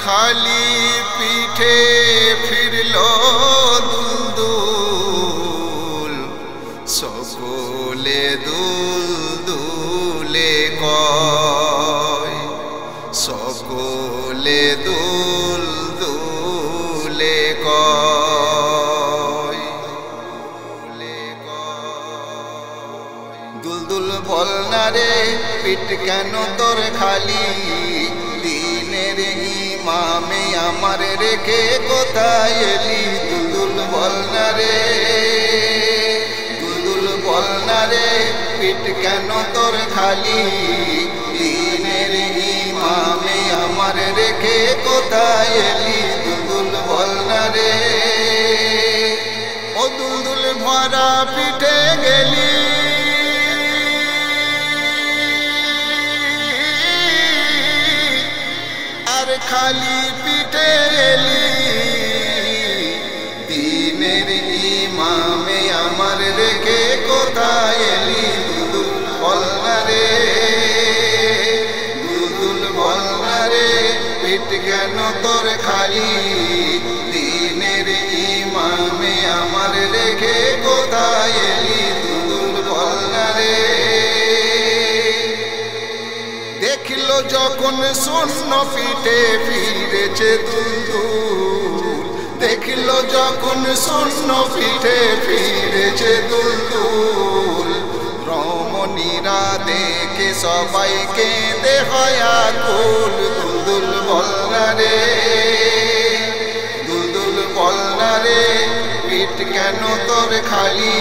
খালি পিঠে ফিরল দুলদুল, সকলে দুলদুলে কয়, সকলে দুলদুলে কয়। দুলদুল বল না রে পিঠ কেন তোর খালি, দিনের ইমামে আমার রেখে কোথায় এলি। দুলদুল বল না রে, দুলদুল বল না রে পিঠ কেন তোর খালি, দিনের ইমামে আমার রেখে কোথায় এলি। দুলদুল বল না রে, ও দুলদুল ভরা পিঠে গেলি, আর খালি পিঠে এলি, দিনের ইমামে আমার রেখে কোথায় এলি। দুলদুল বল না রে, দুলদুল বল না রে পিঠ কেন তোর খালি, দিনের ইমামে আমার রেখে কোথায় এলি। দুলদুল বল না রে, দেখলো যখন শূন্য পিঠে ফিরেছে দুলদুল, দেখলো যখন শূন্য পিঠে ফিরেছে দুলদুল, রমণীরা দেখে সবাই কেঁদে হয় আকুল। দুলদুল বল না রে, দুলদুল বল না রে পিঠ কেন তোর খালি,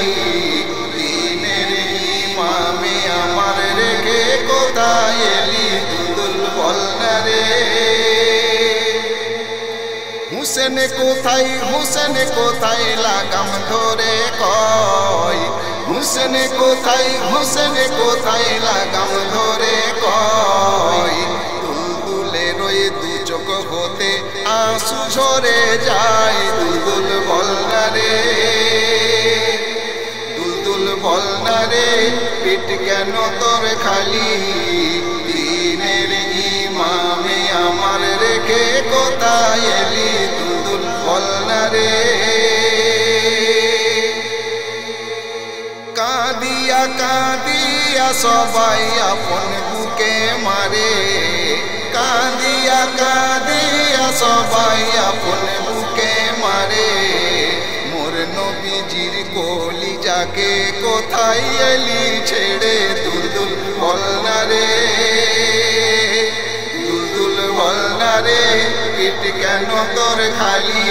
দিনের ইমামে আমার রেখে কোথায় এলি। দুলদুল বল না রে, হুসেন কোথায়, হুসেন কোথায় লাগাম ধরে কয়, হুসেন কোথায়, হুসেন কোথায় লাগাম ধরে কয়। দুলদুলের ওই দু চোখ হতে আঁসু ঝরে যায়। দুলদুল বল না রে, দুলদুল বল না রে পিঠ কেন তোর খালি, দিনের ইমামে আমার রেখে কোথায় এলি। দুলদুল বল না রে, কাঁদিয়া কাঁদিয়া সবাই আপন বুকে মারে, কাঁদিয়া কাঁদিয়া সবাই আপন বুকে মারে। মোর নবীজির কলিজাকে কোথায় এলি ছেড়ে। দুলদুল বল না রে, দুলদুল বল না রে পিঠ কেন তোর খালি,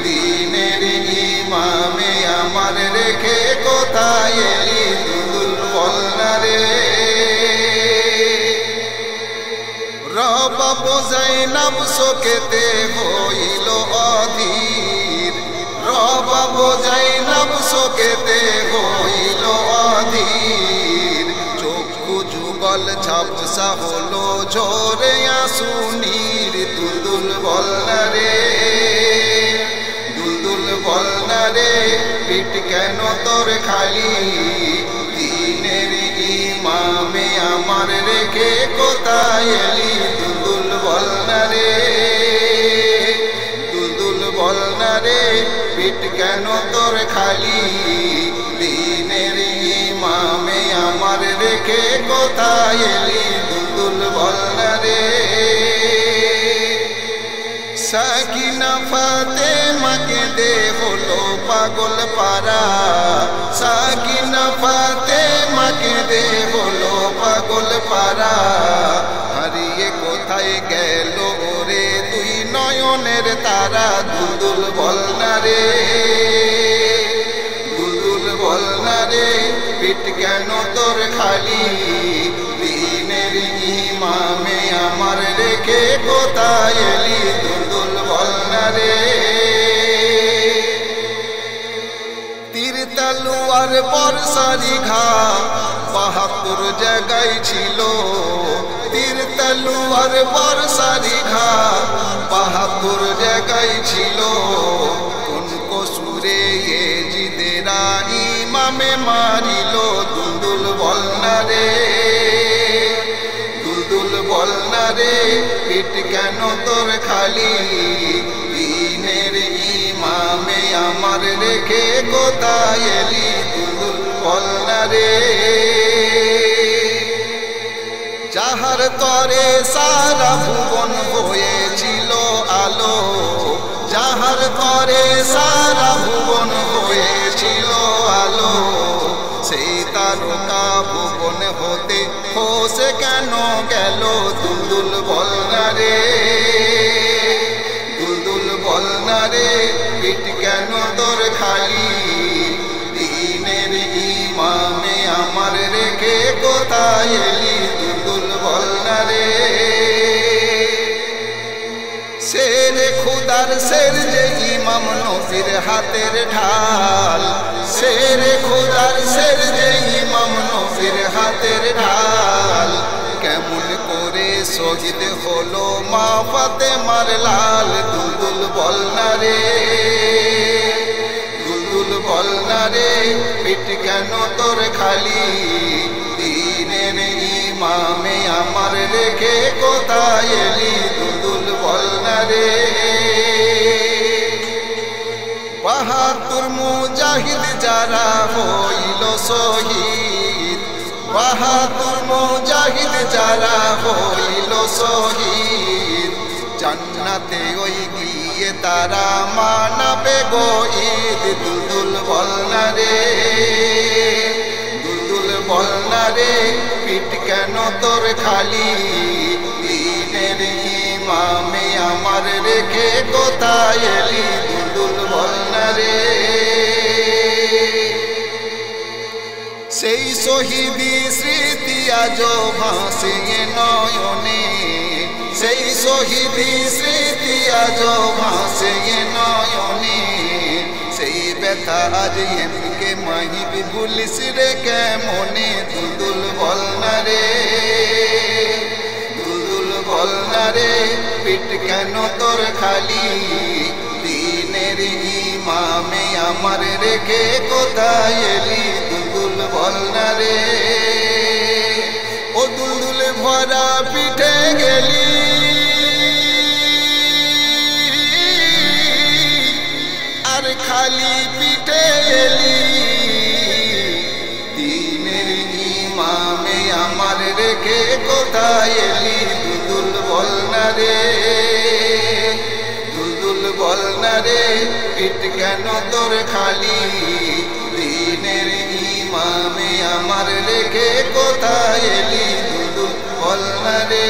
দিনের ইমামে আমার রেখে কোথায় এলি। দুলদুল বল না রে, রবাব জাইনাব শোকেতে হইল অধীর, রবাব জাইনাব শোকেতে হইল অধীর। চক্ষু যুগল ঝাপসা হলো ঝরে আঁসু নীর। দুলদুল বল না রে, দুলদুল বল না রে পিঠ কেন তোর খালি, দিনের ইমামে আমার রেখে কোথায় এলি। দুলদুল বল না রে, দুলদুল বল না রে পিঠ কেন তোর খালি, দিনের ইমামে আমার রেখে কোথায় এলি। দুলদুল বল না রে, সাকিনা ফাতেমাকে দে হলো পাগল পারা, সাকিনা ফাতেমাকে দে হলো পাগল পারা। হারিয়ে কোথায় গেল ওরে তুই নয়নের তারা। দুলদুল বল না রে, দুলদুল বল না রে পিঠ কেন তোর খালি, দিনের ইমামে আমার রেখে কোথায় এলি। দুলদুল বল না রে, তীর তলোয়ার বর্ষারি ঘা ৭২ জায়গায় ছিল, তীর তলোয়ার বর্ষারি ঘা ৭২ জায়গায় ছিল। কোন কসুরে জিদেরা ইমামে মারিল। দুলদুল বল না রে, দুলদুল বল না রে পিঠ কেন কেন তোর খালি দিনের ইমামে আমার রেখে কোথায় এলি দুলদুল বল না রে যাহার তরে সারা ভুবন হয়েছিল আলো যাহার তরে সারা ভুবন হয়েছিল আলো সেই তারকা ভুবন হতে খসে কেন গেল দুলদুল বল না রে দুলদুল বল না রে পিঠ কেন তোর খালি দিনের ইমামে আমার রেখে কোথায় এলি দুলদুল বল না রে শেরে খুদার শের যে ইমাম নবীর হাতের ঢাল শেরে খুদার শের যে ইমাম নবীর হাতের ঢাল কেমন করে শহীদ হলো মা ফাতেমার লাল দুলদুল বল না রে দুলদুল বল না রে পিঠ কেন তোর খালি দিনের ইমামে আমার রেখে কোথায় এলি দুলদুল বল না রে বাহাদুর মুজাহিদ যারা হইল শহীদ বাহাদুর মুজাহিদ যারা হইল শহীদ জান্নাতে ওই গিয়ে তারা মানাবে গো ঈদ দুলদুল বল না রে দুলদুল বল না রে পিঠ কেন তোর খালি দিনের ইমামে আমার রেখে কোথায় এলি দুলদুল বল না রে সেই শহীদি স্মৃতি আজ ভাসে নয়নে সেই শহীদি স্মৃতি আজ ভাসে নয়নে সেই ব্যথা আজ এমকে মাহিব ভুলিস রে কেমনে দুলদুল বল না রে দুলদুল বল না রে পিঠ কেন তোর খালি দিনের ইমামে আমার রেখে কোথায় এলি দুলদুল বল না রে ও দুলদুল ভরা পিঠে গেলি আর খালি পিঠে এলি দিনের ইমামে আমার রেখে কোথায় এলি দুলদুল বল না রে দুলদুল বল না রে পিঠ কেন তোর খালি দিনের ইমামে আমার রেখে কোথায় এলি দুলদুল বল না রে